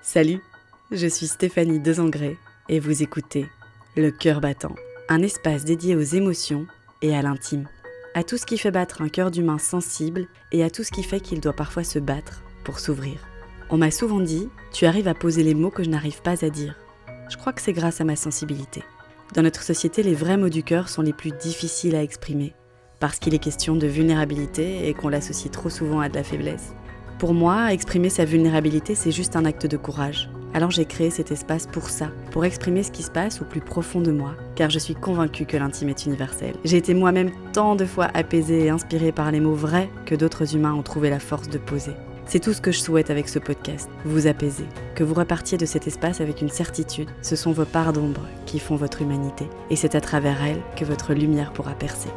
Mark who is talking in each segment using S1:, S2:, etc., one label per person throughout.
S1: Salut, je suis Stéphanie Desangré et vous écoutez Le Cœur Battant, un espace dédié aux émotions et à l'intime, à tout ce qui fait battre un cœur d'humain sensible et à tout ce qui fait qu'il doit parfois se battre pour s'ouvrir. On m'a souvent dit « tu arrives à poser les mots que je n'arrive pas à dire ». Je crois que c'est grâce à ma sensibilité. Dans notre société, les vrais mots du cœur sont les plus difficiles à exprimer, parce qu'il est question de vulnérabilité et qu'on l'associe trop souvent à de la faiblesse. Pour moi, exprimer sa vulnérabilité, c'est juste un acte de courage. Alors j'ai créé cet espace pour ça, pour exprimer ce qui se passe au plus profond de moi, car je suis convaincue que l'intime est universel. J'ai été moi-même tant de fois apaisée et inspirée par les mots vrais que d'autres humains ont trouvé la force de poser. C'est tout ce que je souhaite avec ce podcast, vous apaiser, que vous repartiez de cet espace avec une certitude. Ce sont vos parts d'ombre qui font votre humanité, et c'est à travers elles que votre lumière pourra percer.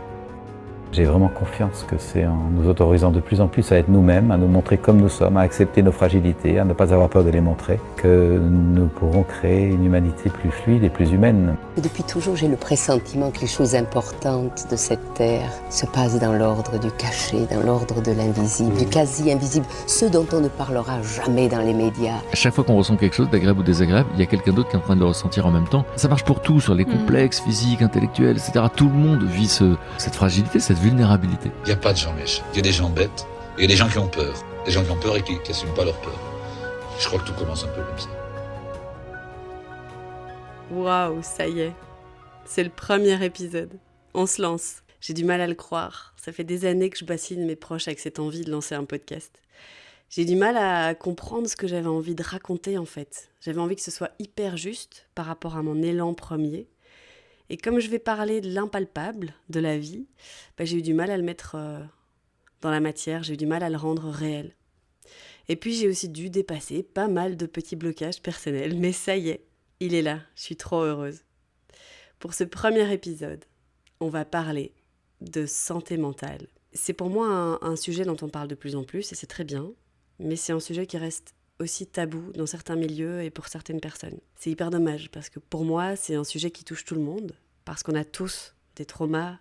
S2: J'ai vraiment confiance que c'est en nous autorisant de plus en plus à être nous-mêmes, à nous montrer comme nous sommes, à accepter nos fragilités, à ne pas avoir peur de les montrer, que nous pourrons créer une humanité plus fluide et plus humaine.
S3: Depuis toujours, j'ai le pressentiment que les choses importantes de cette terre se passent dans l'ordre du caché, dans l'ordre de l'invisible, du quasi-invisible, ce dont on ne parlera jamais dans les médias.
S4: À chaque fois qu'on ressent quelque chose d'agréable ou désagréable, il y a quelqu'un d'autre qui est en train de le ressentir en même temps. Ça marche pour tout, sur les complexes, physiques, intellectuels, etc. Tout le monde vit cette fragilité, cette vulnérabilité.
S5: Il n'y a pas de gens méchants. Il y a des gens bêtes, et il y a des gens qui ont peur. Des gens qui ont peur et qui n'assument pas leur peur. Je crois que tout commence un peu comme ça.
S1: Waouh, ça y est, c'est le premier épisode. On se lance. J'ai du mal à le croire. Ça fait des années que je bassine mes proches avec cette envie de lancer un podcast. J'ai du mal à comprendre ce que j'avais envie de raconter en fait. J'avais envie que ce soit hyper juste par rapport à mon élan premier. Et comme je vais parler de l'impalpable, de la vie, j'ai eu du mal à le mettre dans la matière, j'ai eu du mal à le rendre réel. Et puis j'ai aussi dû dépasser pas mal de petits blocages personnels, mais ça y est, il est là, je suis trop heureuse. Pour ce premier épisode, on va parler de santé mentale. C'est pour moi un sujet dont on parle de plus en plus, et c'est très bien, mais c'est un sujet qui reste aussi tabou dans certains milieux et pour certaines personnes. C'est hyper dommage parce que pour moi, c'est un sujet qui touche tout le monde parce qu'on a tous des traumas,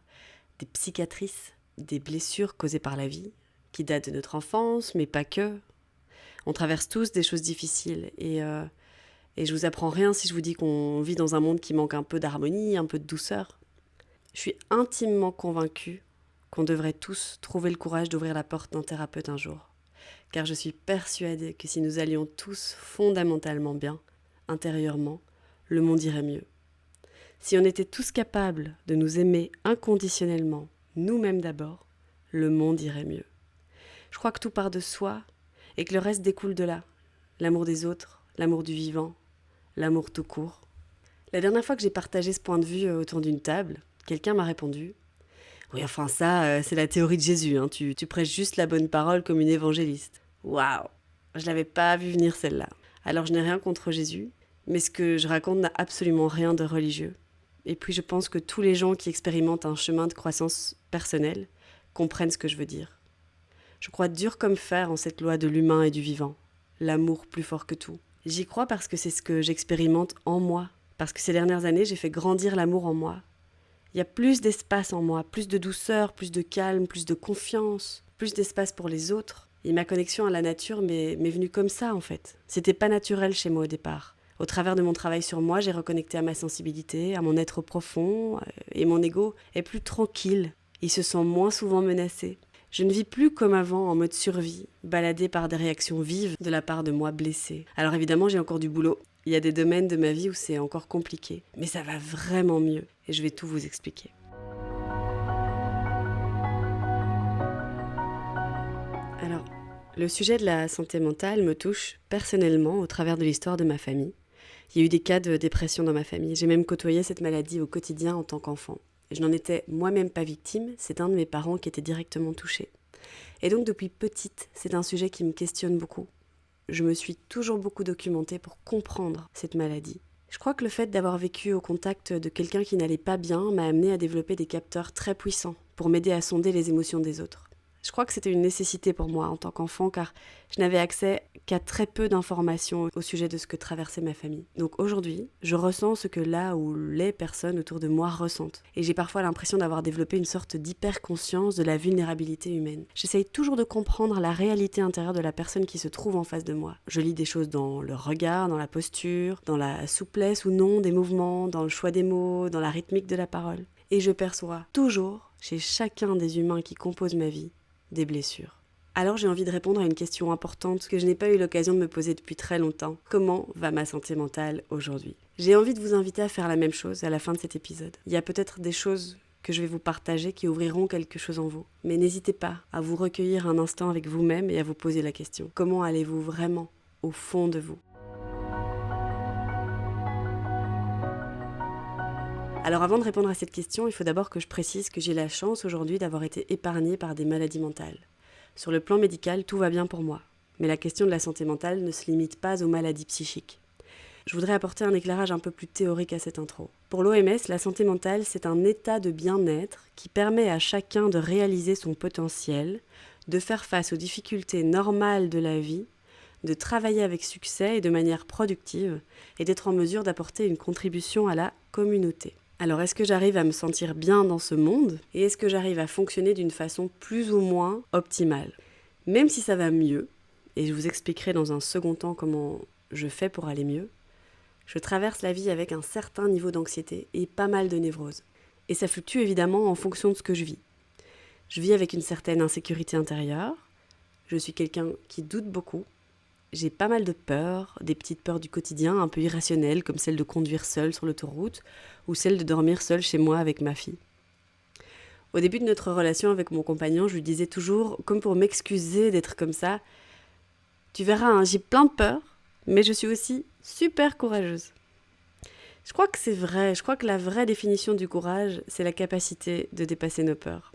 S1: des cicatrices, des blessures causées par la vie qui datent de notre enfance, mais pas que. On traverse tous des choses difficiles et je vous apprends rien si je vous dis qu'on vit dans un monde qui manque un peu d'harmonie, un peu de douceur. Je suis intimement convaincue qu'on devrait tous trouver le courage d'ouvrir la porte d'un thérapeute un jour. Car je suis persuadée que si nous allions tous fondamentalement bien, intérieurement, le monde irait mieux. Si on était tous capables de nous aimer inconditionnellement, nous-mêmes d'abord, le monde irait mieux. Je crois que tout part de soi et que le reste découle de là. L'amour des autres, l'amour du vivant, l'amour tout court. La dernière fois que j'ai partagé ce point de vue autour d'une table, quelqu'un m'a répondu « Oui, enfin ça, c'est la théorie de Jésus, hein. Tu prêches juste la bonne parole comme une évangéliste. » Waouh, je l'avais pas vu venir celle-là. Alors je n'ai rien contre Jésus, mais ce que je raconte n'a absolument rien de religieux. Et puis je pense que tous les gens qui expérimentent un chemin de croissance personnelle comprennent ce que je veux dire. Je crois dur comme fer en cette loi de l'humain et du vivant, l'amour plus fort que tout. J'y crois parce que c'est ce que j'expérimente en moi, parce que ces dernières années j'ai fait grandir l'amour en moi. Il y a plus d'espace en moi, plus de douceur, plus de calme, plus de confiance, plus d'espace pour les autres. Et ma connexion à la nature m'est venue comme ça en fait. C'était pas naturel chez moi au départ. Au travers de mon travail sur moi, j'ai reconnecté à ma sensibilité, à mon être profond, et mon ego est plus tranquille. Il se sent moins souvent menacé. Je ne vis plus comme avant en mode survie, baladée par des réactions vives de la part de moi blessée. Alors évidemment, j'ai encore du boulot. Il y a des domaines de ma vie où c'est encore compliqué. Mais ça va vraiment mieux et je vais tout vous expliquer. Alors, le sujet de la santé mentale me touche personnellement au travers de l'histoire de ma famille. Il y a eu des cas de dépression dans ma famille. J'ai même côtoyé cette maladie au quotidien en tant qu'enfant. Je n'en étais moi-même pas victime, c'est un de mes parents qui était directement touché. Et donc depuis petite, c'est un sujet qui me questionne beaucoup. Je me suis toujours beaucoup documentée pour comprendre cette maladie. Je crois que le fait d'avoir vécu au contact de quelqu'un qui n'allait pas bien m'a amené à développer des capteurs très puissants pour m'aider à sonder les émotions des autres. Je crois que c'était une nécessité pour moi en tant qu'enfant car je n'avais accès qu'à très peu d'informations au sujet de ce que traversait ma famille. Donc aujourd'hui, je ressens ce que là ou les personnes autour de moi ressentent. Et j'ai parfois l'impression d'avoir développé une sorte d'hyper-conscience de la vulnérabilité humaine. J'essaye toujours de comprendre la réalité intérieure de la personne qui se trouve en face de moi. Je lis des choses dans le regard, dans la posture, dans la souplesse ou non des mouvements, dans le choix des mots, dans la rythmique de la parole. Et je perçois toujours, chez chacun des humains qui composent ma vie, des blessures. Alors j'ai envie de répondre à une question importante que je n'ai pas eu l'occasion de me poser depuis très longtemps. Comment va ma santé mentale aujourd'hui ? J'ai envie de vous inviter à faire la même chose à la fin de cet épisode. Il y a peut-être des choses que je vais vous partager qui ouvriront quelque chose en vous. Mais n'hésitez pas à vous recueillir un instant avec vous-même et à vous poser la question. Comment allez-vous vraiment au fond de vous ? Alors avant de répondre à cette question, il faut d'abord que je précise que j'ai la chance aujourd'hui d'avoir été épargnée par des maladies mentales. Sur le plan médical, tout va bien pour moi. Mais la question de la santé mentale ne se limite pas aux maladies psychiques. Je voudrais apporter un éclairage un peu plus théorique à cette intro. Pour l'OMS, la santé mentale, c'est un état de bien-être qui permet à chacun de réaliser son potentiel, de faire face aux difficultés normales de la vie, de travailler avec succès et de manière productive, et d'être en mesure d'apporter une contribution à la communauté. Alors, est-ce que j'arrive à me sentir bien dans ce monde ? Et est-ce que j'arrive à fonctionner d'une façon plus ou moins optimale ? Même si ça va mieux, et je vous expliquerai dans un second temps comment je fais pour aller mieux, je traverse la vie avec un certain niveau d'anxiété et pas mal de névrose. Et ça fluctue évidemment en fonction de ce que je vis. Je vis avec une certaine insécurité intérieure, je suis quelqu'un qui doute beaucoup, j'ai pas mal de peurs, des petites peurs du quotidien un peu irrationnelles comme celle de conduire seule sur l'autoroute ou celle de dormir seule chez moi avec ma fille. Au début de notre relation avec mon compagnon, je lui disais toujours, comme pour m'excuser d'être comme ça, « Tu verras, hein, j'ai plein de peurs, mais je suis aussi super courageuse. » Je crois que c'est vrai, je crois que la vraie définition du courage, c'est la capacité de dépasser nos peurs.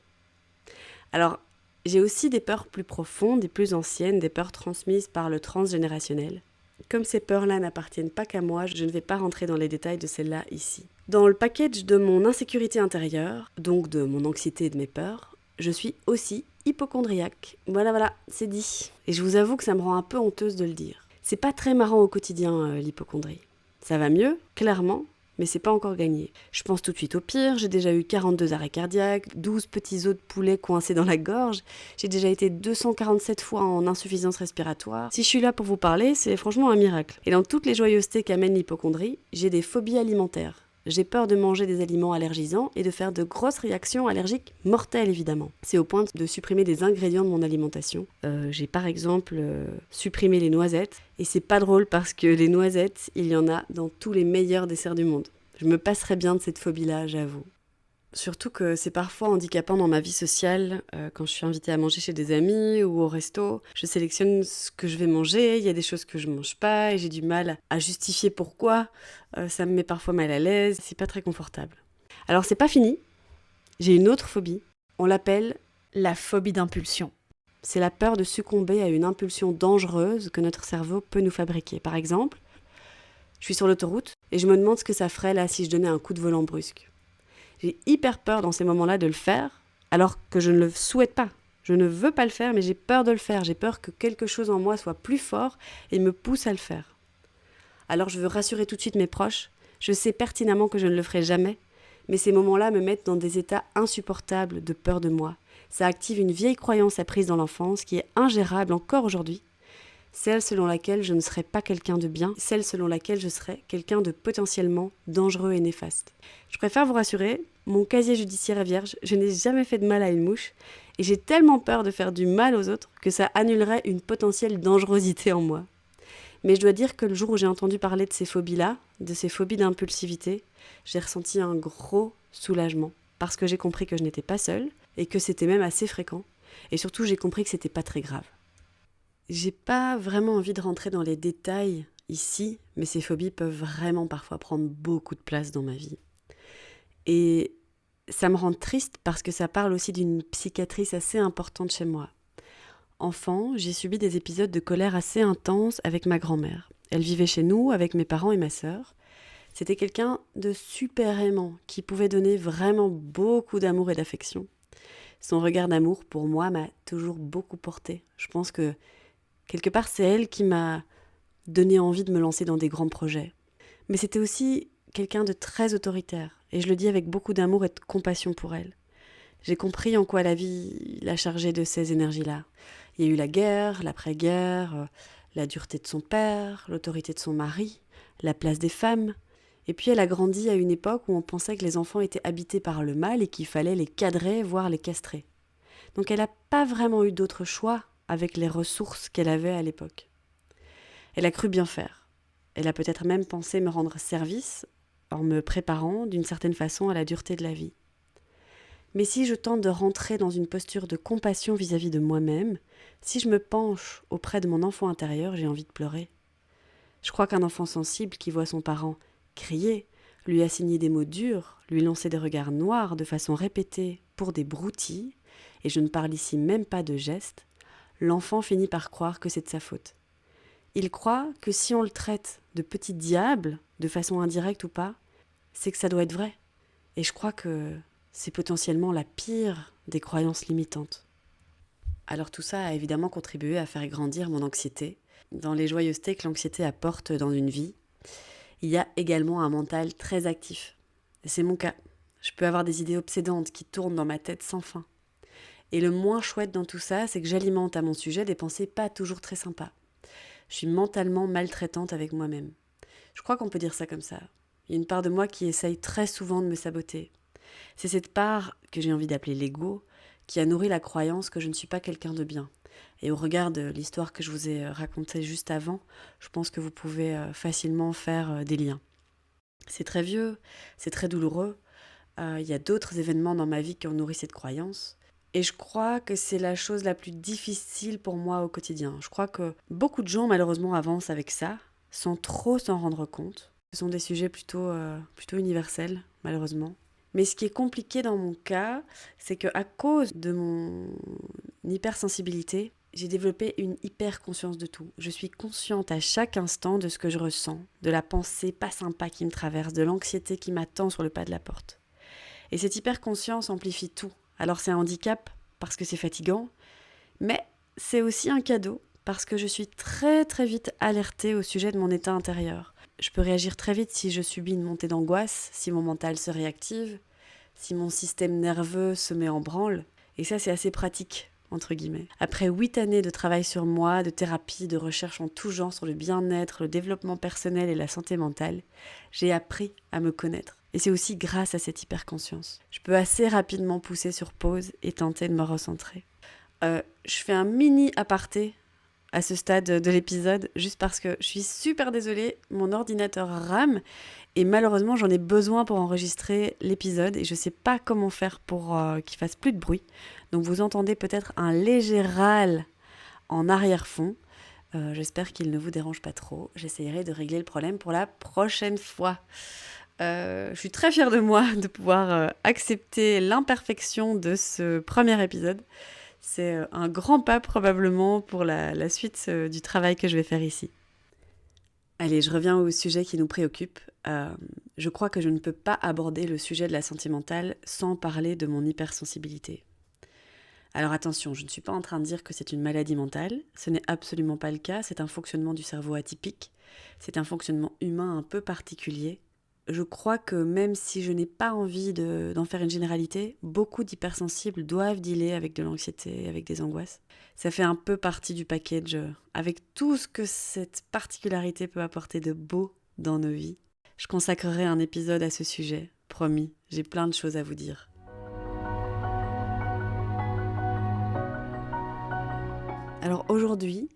S1: Alors, j'ai aussi des peurs plus profondes et plus anciennes, des peurs transmises par le transgénérationnel. Comme ces peurs-là n'appartiennent pas qu'à moi, je ne vais pas rentrer dans les détails de celles-là ici. Dans le package de mon insécurité intérieure, donc de mon anxiété et de mes peurs, je suis aussi hypocondriaque. Voilà, c'est dit. Et je vous avoue que ça me rend un peu honteuse de le dire. C'est pas très marrant au quotidien, l'hypocondrie. Ça va mieux, clairement, mais c'est pas encore gagné. Je pense tout de suite au pire, j'ai déjà eu 42 arrêts cardiaques, 12 petits os de poulet coincés dans la gorge, j'ai déjà été 247 fois en insuffisance respiratoire. Si je suis là pour vous parler, c'est franchement un miracle. Et dans toutes les joyeusetés qu'amène l'hypocondrie, j'ai des phobies alimentaires. J'ai peur de manger des aliments allergisants et de faire de grosses réactions allergiques mortelles, évidemment. C'est au point de supprimer des ingrédients de mon alimentation. J'ai par exemple supprimé les noisettes. Et c'est pas drôle parce que les noisettes, il y en a dans tous les meilleurs desserts du monde. Je me passerais bien de cette phobie-là, j'avoue. Surtout que c'est parfois handicapant dans ma vie sociale, quand je suis invitée à manger chez des amis ou au resto. Je sélectionne ce que je vais manger, il y a des choses que je mange pas et j'ai du mal à justifier pourquoi. Ça me met parfois mal à l'aise, c'est pas très confortable. Alors c'est pas fini, j'ai une autre phobie. On l'appelle la phobie d'impulsion. C'est la peur de succomber à une impulsion dangereuse que notre cerveau peut nous fabriquer. Par exemple, je suis sur l'autoroute et je me demande ce que ça ferait là si je donnais un coup de volant brusque. J'ai hyper peur dans ces moments-là de le faire, alors que je ne le souhaite pas. Je ne veux pas le faire, mais j'ai peur de le faire. J'ai peur que quelque chose en moi soit plus fort et me pousse à le faire. Alors je veux rassurer tout de suite mes proches. Je sais pertinemment que je ne le ferai jamais, mais ces moments-là me mettent dans des états insupportables de peur de moi. Ça active une vieille croyance apprise dans l'enfance qui est ingérable encore aujourd'hui. Celle selon laquelle je ne serais pas quelqu'un de bien, celle selon laquelle je serais quelqu'un de potentiellement dangereux et néfaste. Je préfère vous rassurer, mon casier judiciaire est vierge, je n'ai jamais fait de mal à une mouche, et j'ai tellement peur de faire du mal aux autres que ça annulerait une potentielle dangerosité en moi. Mais je dois dire que le jour où j'ai entendu parler de ces phobies-là, de ces phobies d'impulsivité, j'ai ressenti un gros soulagement, parce que j'ai compris que je n'étais pas seule, et que c'était même assez fréquent, et surtout j'ai compris que c'était pas très grave. J'ai pas vraiment envie de rentrer dans les détails ici, mais ces phobies peuvent vraiment parfois prendre beaucoup de place dans ma vie. Et ça me rend triste parce que ça parle aussi d'une cicatrice assez importante chez moi. Enfant, j'ai subi des épisodes de colère assez intenses avec ma grand-mère. Elle vivait chez nous avec mes parents et ma sœur. C'était quelqu'un de super aimant qui pouvait donner vraiment beaucoup d'amour et d'affection. Son regard d'amour pour moi m'a toujours beaucoup portée. Je pense que Quelque part, c'est elle qui m'a donné envie de me lancer dans des grands projets. Mais c'était aussi quelqu'un de très autoritaire, et je le dis avec beaucoup d'amour et de compassion pour elle. J'ai compris en quoi la vie l'a chargée de ces énergies-là. Il y a eu la guerre, l'après-guerre, la dureté de son père, l'autorité de son mari, la place des femmes. Et puis elle a grandi à une époque où on pensait que les enfants étaient habités par le mal et qu'il fallait les cadrer, voire les castrer. Donc elle n'a pas vraiment eu d'autre choix avec les ressources qu'elle avait à l'époque. Elle a cru bien faire. Elle a peut-être même pensé me rendre service en me préparant d'une certaine façon à la dureté de la vie. Mais si je tente de rentrer dans une posture de compassion vis-à-vis de moi-même, si je me penche auprès de mon enfant intérieur, j'ai envie de pleurer. Je crois qu'un enfant sensible qui voit son parent crier, lui assigner des mots durs, lui lancer des regards noirs de façon répétée pour des broutilles, et je ne parle ici même pas de gestes, l'enfant finit par croire que c'est de sa faute. Il croit que si on le traite de petit diable, de façon indirecte ou pas, c'est que ça doit être vrai. Et je crois que c'est potentiellement la pire des croyances limitantes. Alors tout ça a évidemment contribué à faire grandir mon anxiété. Dans les joyeusetés que l'anxiété apporte dans une vie, il y a également un mental très actif. Et c'est mon cas. Je peux avoir des idées obsédantes qui tournent dans ma tête sans fin. Et le moins chouette dans tout ça, c'est que j'alimente à mon sujet des pensées pas toujours très sympas. Je suis mentalement maltraitante avec moi-même. Je crois qu'on peut dire ça comme ça. Il y a une part de moi qui essaye très souvent de me saboter. C'est cette part que j'ai envie d'appeler l'ego, qui a nourri la croyance que je ne suis pas quelqu'un de bien. Et au regard de l'histoire que je vous ai racontée juste avant, je pense que vous pouvez facilement faire des liens. C'est très vieux, c'est très douloureux. Il y a d'autres événements dans ma vie qui ont nourri cette croyance. Et je crois que c'est la chose la plus difficile pour moi au quotidien. Je crois que beaucoup de gens, malheureusement, avancent avec ça, sans trop s'en rendre compte. Ce sont des sujets plutôt universels, malheureusement. Mais ce qui est compliqué dans mon cas, c'est qu'à cause de mon hypersensibilité, j'ai développé une hyper-conscience de tout. Je suis consciente à chaque instant de ce que je ressens, de la pensée pas sympa qui me traverse, de l'anxiété qui m'attend sur le pas de la porte. Et cette hyper-conscience amplifie tout. Alors c'est un handicap parce que c'est fatigant, mais c'est aussi un cadeau parce que je suis très très vite alertée au sujet de mon état intérieur. Je peux réagir très vite si je subis une montée d'angoisse, si mon mental se réactive, si mon système nerveux se met en branle. Et ça, c'est assez pratique, entre guillemets. Après 8 années de travail sur moi, de thérapie, de recherche en tout genre sur le bien-être, le développement personnel et la santé mentale, j'ai appris à me connaître. Et c'est aussi grâce à cette hyperconscience. Je peux assez rapidement pousser sur pause et tenter de me recentrer. Je fais un mini aparté à ce stade de l'épisode, juste parce que je suis super désolée, mon ordinateur rame et malheureusement j'en ai besoin pour enregistrer l'épisode et je sais pas comment faire pour qu'il fasse plus de bruit. Donc vous entendez peut-être un léger râle en arrière-fond. J'espère qu'il ne vous dérange pas trop. J'essaierai de régler le problème pour la prochaine fois. Je suis très fière de moi de pouvoir accepter l'imperfection de ce premier épisode. C'est un grand pas probablement pour la suite du travail que je vais faire ici. Allez, je reviens au sujet qui nous préoccupe. Je crois que je ne peux pas aborder le sujet de la santé mentale sans parler de mon hypersensibilité. Alors attention, je ne suis pas en train de dire que c'est une maladie mentale, ce n'est absolument pas le cas, c'est un fonctionnement du cerveau atypique, c'est un fonctionnement humain un peu particulier. Je crois que même si je n'ai pas envie d'en faire une généralité, beaucoup d'hypersensibles doivent dealer avec de l'anxiété, avec des angoisses. Ça fait un peu partie du package, avec tout ce que cette particularité peut apporter de beau dans nos vies. Je consacrerai un épisode à ce sujet, promis, j'ai plein de choses à vous dire. Alors aujourd'hui,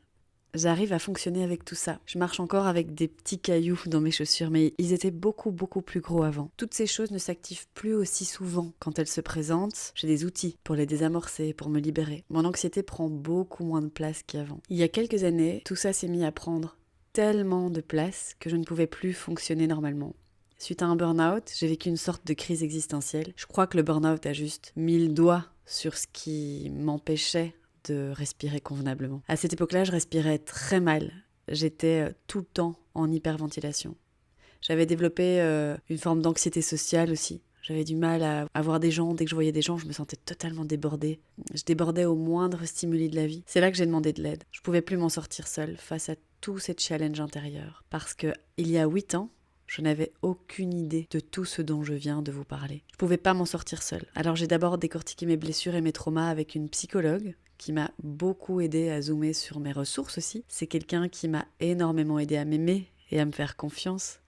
S1: j'arrive à fonctionner avec tout ça. Je marche encore avec des petits cailloux dans mes chaussures, mais ils étaient beaucoup plus gros avant. Toutes ces choses ne s'activent plus aussi souvent quand elles se présentent. J'ai des outils pour les désamorcer, pour me libérer. Mon anxiété prend beaucoup moins de place qu'avant. Il y a quelques années, tout ça s'est mis à prendre tellement de place que je ne pouvais plus fonctionner normalement. Suite à un burn-out, j'ai vécu une sorte de crise existentielle. Je crois que le burn-out a juste mis le doigt sur ce qui m'empêchait de respirer convenablement. À cette époque-là, je respirais très mal. J'étais tout le temps en hyperventilation. J'avais développé une forme d'anxiété sociale aussi. J'avais du mal à voir des gens. Dès que je voyais des gens, je me sentais totalement débordée. Je débordais au moindre stimuli de la vie. C'est là que j'ai demandé de l'aide. Je pouvais plus m'en sortir seule face à tous ces challenges intérieurs. Parce que il y a 8 ans, je n'avais aucune idée de tout ce dont je viens de vous parler. Je pouvais pas m'en sortir seule. Alors j'ai d'abord décortiqué mes blessures et mes traumas avec une psychologue qui m'a beaucoup aidée à zoomer sur mes ressources aussi. C'est quelqu'un qui m'a énormément aidée à m'aimer et à me faire confiance.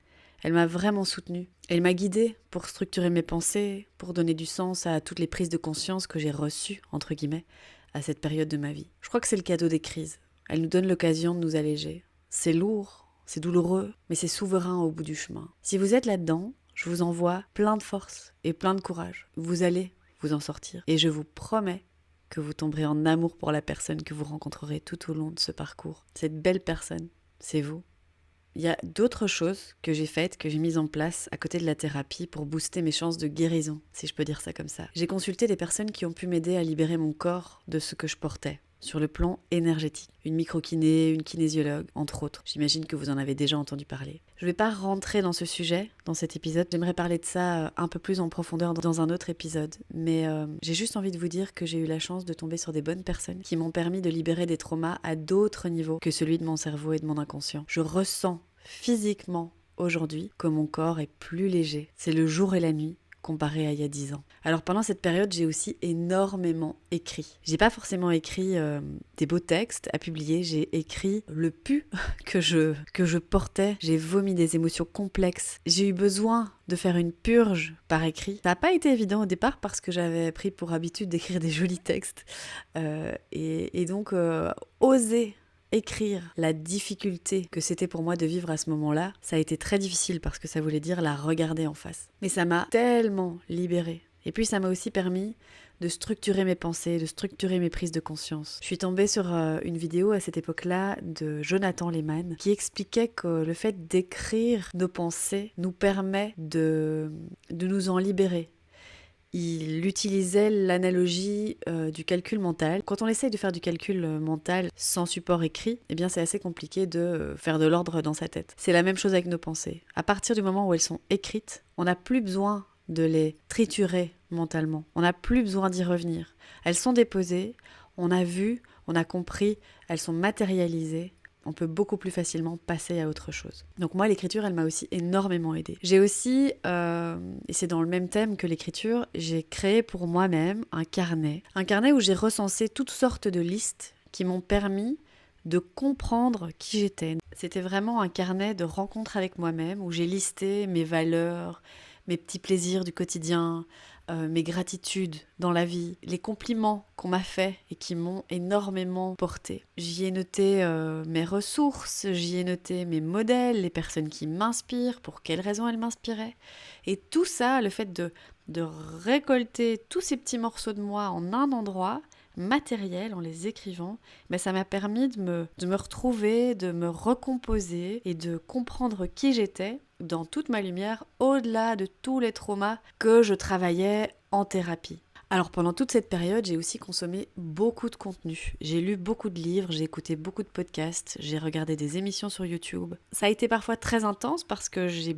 S1: Elle m'a vraiment soutenue. Elle m'a guidée pour structurer mes pensées, pour donner du sens à toutes les prises de conscience que j'ai reçues, entre guillemets, à cette période de ma vie. Je crois que c'est le cadeau des crises. Elle nous donne l'occasion de nous alléger. C'est lourd, c'est douloureux, mais c'est souverain au bout du chemin. Si vous êtes là-dedans, je vous envoie plein de force et plein de courage. Vous allez vous en sortir. Et je vous promets que vous tomberez en amour pour la personne que vous rencontrerez tout au long de ce parcours. Cette belle personne, c'est vous. Il y a d'autres choses que j'ai faites, que j'ai mises en place à côté de la thérapie pour booster mes chances de guérison, si je peux dire ça comme ça. J'ai consulté des personnes qui ont pu m'aider à libérer mon corps de ce que je portais, sur le plan énergétique. Une micro-kiné, une kinésiologue, entre autres. J'imagine que vous en avez déjà entendu parler. Je ne vais pas rentrer dans ce sujet, dans cet épisode. J'aimerais parler de ça un peu plus en profondeur dans un autre épisode. Mais j'ai juste envie de vous dire que j'ai eu la chance de tomber sur des bonnes personnes qui m'ont permis de libérer des traumas à d'autres niveaux que celui de mon cerveau et de mon inconscient. Je ressens physiquement aujourd'hui que mon corps est plus léger. C'est le jour et la nuit comparé à il y a 10 ans. Alors pendant cette période, j'ai aussi énormément écrit. J'ai pas forcément écrit des beaux textes à publier, j'ai écrit le pu que je portais. J'ai vomi des émotions complexes. J'ai eu besoin de faire une purge par écrit. Ça n'a pas été évident au départ parce que j'avais pris pour habitude d'écrire des jolis textes. Et donc, oser écrire la difficulté que c'était pour moi de vivre à ce moment-là, ça a été très difficile parce que ça voulait dire la regarder en face. Mais ça m'a tellement libérée. Et puis ça m'a aussi permis de structurer mes pensées, de structurer mes prises de conscience. Je suis tombée sur une vidéo à cette époque-là de Jonathan Lehman qui expliquait que le fait d'écrire nos pensées nous permet de nous en libérer. Il utilisait l'analogie du calcul mental. Quand on essaye de faire du calcul mental sans support écrit, eh bien c'est assez compliqué de faire de l'ordre dans sa tête. C'est la même chose avec nos pensées. À partir du moment où elles sont écrites, on n'a plus besoin de les triturer mentalement. On n'a plus besoin d'y revenir. Elles sont déposées, on a vu, on a compris, elles sont matérialisées. On peut beaucoup plus facilement passer à autre chose. Donc moi, l'écriture, elle m'a aussi énormément aidée. J'ai aussi, et c'est dans le même thème que l'écriture, j'ai créé pour moi-même un carnet où j'ai recensé toutes sortes de listes qui m'ont permis de comprendre qui j'étais. C'était vraiment un carnet de rencontres avec moi-même où j'ai listé mes valeurs, mes petits plaisirs du quotidien, mes gratitudes dans la vie, les compliments qu'on m'a faits et qui m'ont énormément porté. J'y ai noté mes ressources, j'y ai noté mes modèles, les personnes qui m'inspirent, pour quelles raisons elles m'inspiraient. Et tout ça, le fait de récolter tous ces petits morceaux de moi en un endroit matériel, en les écrivant, ben ça m'a permis de me retrouver, de me recomposer et de comprendre qui j'étais dans toute ma lumière, au-delà de tous les traumas que je travaillais en thérapie. Alors pendant toute cette période, j'ai aussi consommé beaucoup de contenu. J'ai lu beaucoup de livres, j'ai écouté beaucoup de podcasts, j'ai regardé des émissions sur YouTube. Ça a été parfois très intense parce que j'ai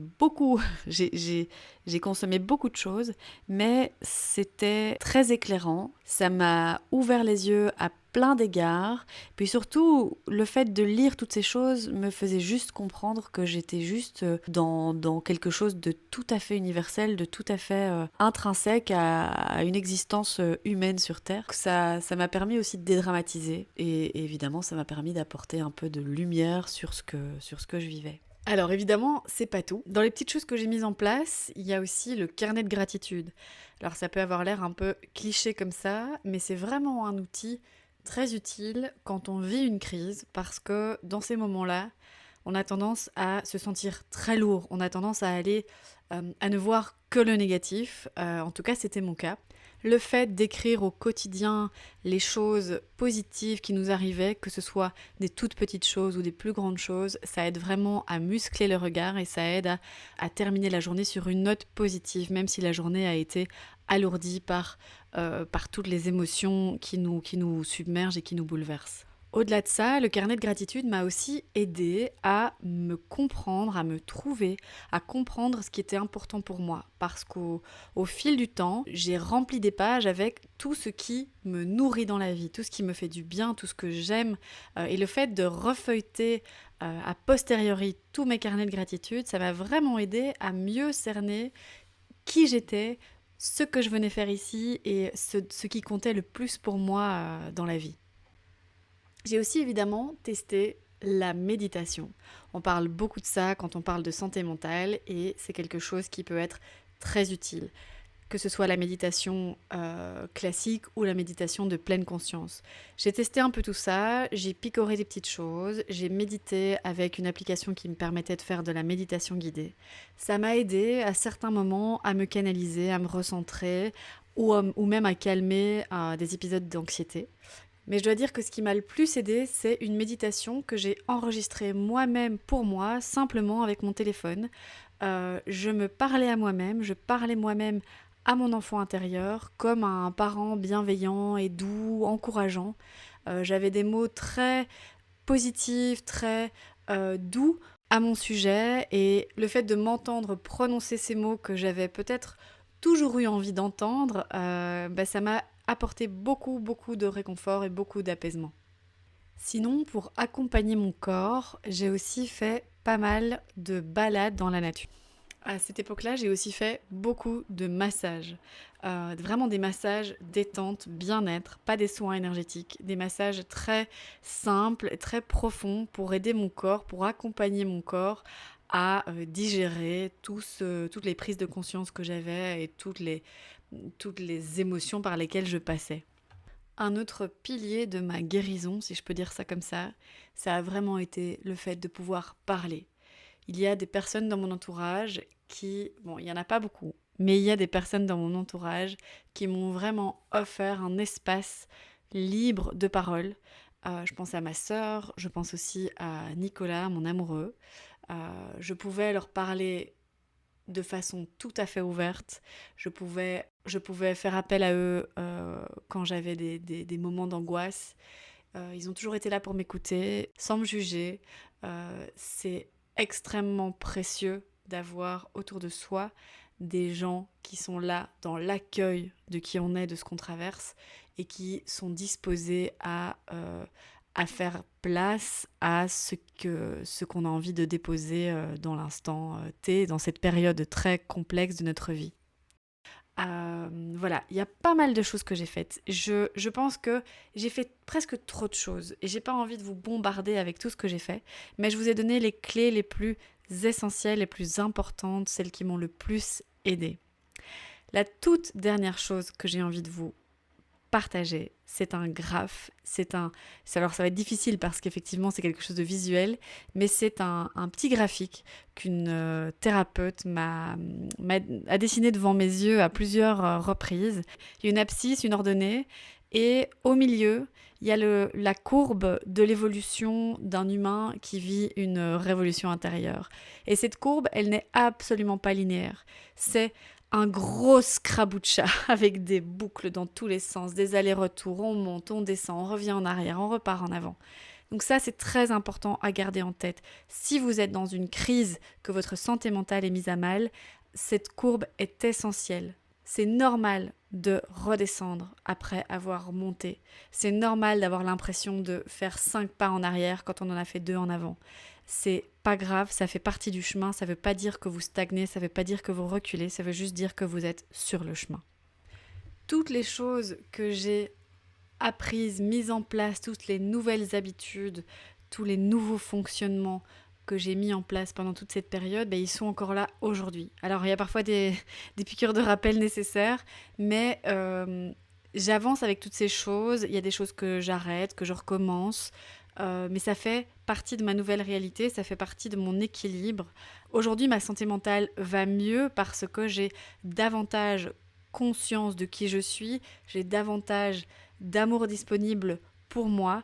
S1: consommé beaucoup de choses, mais c'était très éclairant. Ça m'a ouvert les yeux à plein d'égards. Puis surtout, le fait de lire toutes ces choses me faisait juste comprendre que j'étais juste dans quelque chose de tout à fait universel, de tout à fait intrinsèque à une existence humaine sur Terre. Ça m'a permis aussi de dédramatiser et évidemment, ça m'a permis d'apporter un peu de lumière sur ce que je vivais. Alors évidemment, c'est pas tout. Dans les petites choses que j'ai mises en place, il y a aussi le carnet de gratitude. Alors ça peut avoir l'air un peu cliché comme ça, mais c'est vraiment un outil très utile quand on vit une crise, parce que dans ces moments-là, on a tendance à se sentir très lourd, on a tendance à aller à ne voir que le négatif, en tout cas c'était mon cas. Le fait d'écrire au quotidien les choses positives qui nous arrivaient, que ce soit des toutes petites choses ou des plus grandes choses, ça aide vraiment à muscler le regard et ça aide à terminer la journée sur une note positive, même si la journée a été alourdie par toutes les émotions qui nous submergent et qui nous bouleversent.
S6: Au-delà de ça, le carnet de gratitude m'a aussi aidé à me comprendre, à me trouver, à comprendre ce qui était important pour moi. Parce qu'au fil du temps, j'ai rempli des pages avec tout ce qui me nourrit dans la vie, tout ce qui me fait du bien, tout ce que j'aime. Et le fait de refeuilleter a posteriori tous mes carnets de gratitude, ça m'a vraiment aidé à mieux cerner qui j'étais, ce que je venais faire ici et ce qui comptait le plus pour moi dans la vie. J'ai aussi évidemment testé la méditation. On parle beaucoup de ça quand on parle de santé mentale et c'est quelque chose qui peut être très utile, que ce soit la méditation classique ou la méditation de pleine conscience. J'ai testé un peu tout ça, j'ai picoré des petites choses, j'ai médité avec une application qui me permettait de faire de la méditation guidée. Ça m'a aidé à certains moments à me canaliser, à me recentrer ou même à calmer des épisodes d'anxiété. Mais je dois dire que ce qui m'a le plus aidé, c'est une méditation que j'ai enregistrée moi-même pour moi, simplement avec mon téléphone. Je me parlais à moi-même, je parlais moi-même à mon enfant intérieur, comme un parent bienveillant et doux, encourageant. J'avais des mots très positifs, très doux à mon sujet, et le fait de m'entendre prononcer ces mots que j'avais peut-être toujours eu envie d'entendre, ça m'a apporté beaucoup de réconfort et beaucoup d'apaisement. Sinon, pour accompagner mon corps, j'ai aussi fait pas mal de balades dans la nature. À cette époque-là, j'ai aussi fait beaucoup de massages. Vraiment des massages détente, bien-être, pas des soins énergétiques. Des massages très simples et très profonds pour aider mon corps, pour accompagner mon corps à digérer toutes les prises de conscience que j'avais et toutes les émotions par lesquelles je passais. Un autre pilier de ma guérison, si je peux dire ça comme ça a vraiment été le fait de pouvoir parler. Il y a des personnes dans mon entourage il n'y en a pas beaucoup, mais il y a des personnes dans mon entourage qui m'ont vraiment offert un espace libre de parole. Je pense à ma sœur, je pense aussi à Nicolas, mon amoureux. Je pouvais leur parler de façon tout à fait ouverte. Je pouvais faire appel à eux quand j'avais des moments d'angoisse. Ils ont toujours été là pour m'écouter, sans me juger. C'est extrêmement précieux d'avoir autour de soi des gens qui sont là dans l'accueil de qui on est, de ce qu'on traverse, et qui sont disposés à faire place à ce qu'on a envie de déposer dans l'instant T, dans cette période très complexe de notre vie. Voilà, il y a pas mal de choses que j'ai faites. Je pense que j'ai fait presque trop de choses et j'ai pas envie de vous bombarder avec tout ce que j'ai fait, mais je vous ai donné les clés les plus essentielles, les plus importantes, celles qui m'ont le plus aidée. La toute dernière chose que j'ai envie de vous partager, c'est un graphe, alors ça va être difficile parce qu'effectivement c'est quelque chose de visuel, mais c'est un petit graphique qu'une thérapeute a dessiné devant mes yeux à plusieurs reprises. Il y a une abscisse, une ordonnée, et au milieu, il y a la courbe de l'évolution d'un humain qui vit une révolution intérieure. Et cette courbe, elle n'est absolument pas linéaire. C'est un gros scraboucha avec des boucles dans tous les sens, des allers-retours, on monte, on descend, on revient en arrière, on repart en avant. Donc ça, c'est très important à garder en tête. Si vous êtes dans une crise, que votre santé mentale est mise à mal, cette courbe est essentielle. C'est normal de redescendre après avoir monté. C'est normal d'avoir l'impression de faire 5 pas en arrière quand on en a fait 2 en avant. C'est pas grave, ça fait partie du chemin, ça veut pas dire que vous stagnez, ça veut pas dire que vous reculez, ça veut juste dire que vous êtes sur le chemin. Toutes les choses que j'ai apprises, mises en place, toutes les nouvelles habitudes, tous les nouveaux fonctionnements que j'ai mis en place pendant toute cette période, ils sont encore là aujourd'hui. Alors il y a parfois des piqûres de rappel nécessaires, mais j'avance avec toutes ces choses. Il y a des choses que j'arrête, que je recommence, mais ça fait partie de ma nouvelle réalité, ça fait partie de mon équilibre. Aujourd'hui, ma santé mentale va mieux parce que j'ai davantage conscience de qui je suis, j'ai davantage d'amour disponible pour moi,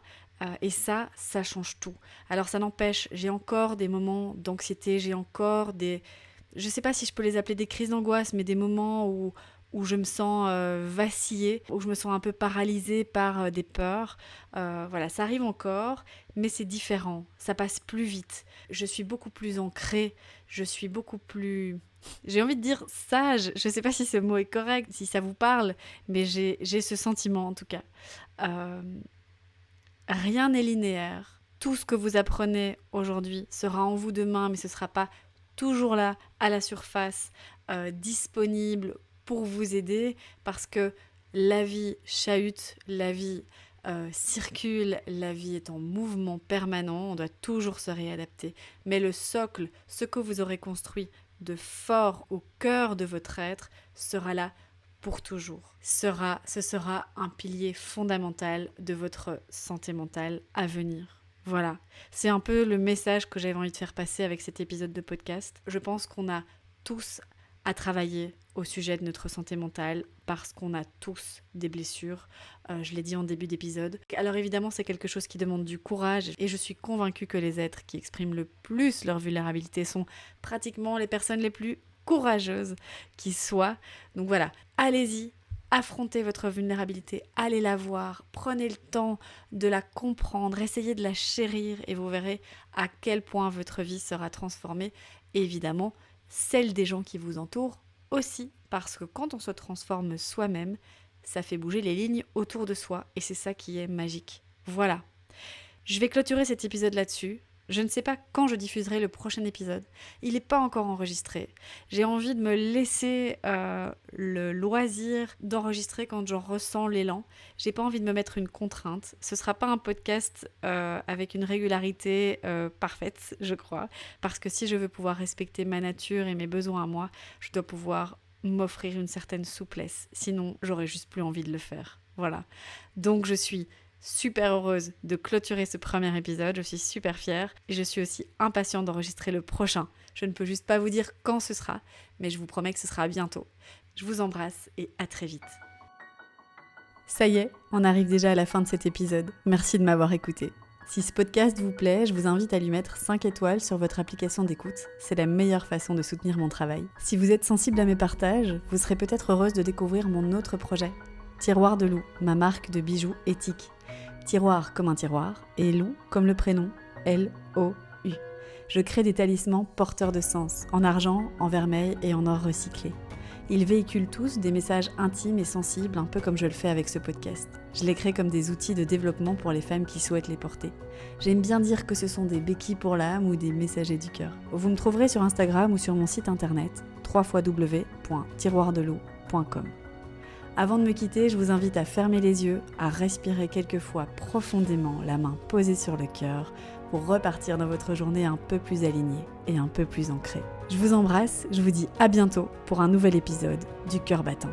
S6: et ça change tout. Alors ça n'empêche, j'ai encore des moments d'anxiété, j'ai encore je sais pas si je peux les appeler des crises d'angoisse, mais des moments où où je me sens vaciller, où je me sens un peu paralysée par des peurs. Voilà, ça arrive encore, mais c'est différent, ça passe plus vite. Je suis beaucoup plus ancrée, je suis beaucoup plus... J'ai envie de dire sage, je ne sais pas si ce mot est correct, si ça vous parle, mais j'ai ce sentiment en tout cas. Rien n'est linéaire. Tout ce que vous apprenez aujourd'hui sera en vous demain, mais ce ne sera pas toujours là, à la surface, disponible pour vous aider, parce que la vie chahute, la vie circule, la vie est en mouvement permanent, on doit toujours se réadapter. Mais le socle, ce que vous aurez construit de fort au cœur de votre être, sera là pour toujours. Ce sera un pilier fondamental de votre santé mentale à venir. Voilà, c'est un peu le message que j'avais envie de faire passer avec cet épisode de podcast. Je pense qu'on a tous à travailler au sujet de notre santé mentale parce qu'on a tous des blessures. Je l'ai dit en début d'épisode. Alors évidemment, c'est quelque chose qui demande du courage et je suis convaincue que les êtres qui expriment le plus leur vulnérabilité sont pratiquement les personnes les plus courageuses qui soient. Donc voilà, allez-y. Affrontez votre vulnérabilité, allez la voir, prenez le temps de la comprendre, essayez de la chérir et vous verrez à quel point votre vie sera transformée. Et évidemment, celle des gens qui vous entourent aussi, parce que quand on se transforme soi-même, ça fait bouger les lignes autour de soi et c'est ça qui est magique. Voilà. Je vais clôturer cet épisode là-dessus. Je ne sais pas quand je diffuserai le prochain épisode. Il n'est pas encore enregistré. J'ai envie de me laisser le loisir d'enregistrer quand j'en ressens l'élan. J'ai pas envie de me mettre une contrainte. Ce sera pas un podcast avec une régularité parfaite, je crois. Parce que si je veux pouvoir respecter ma nature et mes besoins à moi, je dois pouvoir m'offrir une certaine souplesse. Sinon, j'aurais juste plus envie de le faire. Voilà. Donc je suis super heureuse de clôturer ce premier épisode, je suis super fière et je suis aussi impatiente d'enregistrer le prochain. Je ne peux juste pas vous dire quand ce sera, mais je vous promets que ce sera bientôt. Je vous embrasse et à très vite. Ça y est, on arrive déjà à la fin de cet épisode. Merci de m'avoir écouté. Si ce podcast vous plaît, je vous invite à lui mettre 5 étoiles sur votre application d'écoute. C'est la meilleure façon de soutenir mon travail. Si vous êtes sensible à mes partages, vous serez peut-être heureuse de découvrir mon autre projet. Tiroir de loup, ma marque de bijoux éthiques. Tiroir comme un tiroir et loup comme le prénom, L-O-U. Je crée des talismans porteurs de sens, en argent, en vermeil et en or recyclé. Ils véhiculent tous des messages intimes et sensibles, un peu comme je le fais avec ce podcast. Je les crée comme des outils de développement pour les femmes qui souhaitent les porter. J'aime bien dire que ce sont des béquilles pour l'âme ou des messagers du cœur. Vous me trouverez sur Instagram ou sur mon site internet www.tiroirdeloup.com. Avant de me quitter, je vous invite à fermer les yeux, à respirer quelques fois profondément, la main posée sur le cœur, pour repartir dans votre journée un peu plus alignée et un peu plus ancrée. Je vous embrasse, je vous dis à bientôt pour un nouvel épisode du Cœur battant.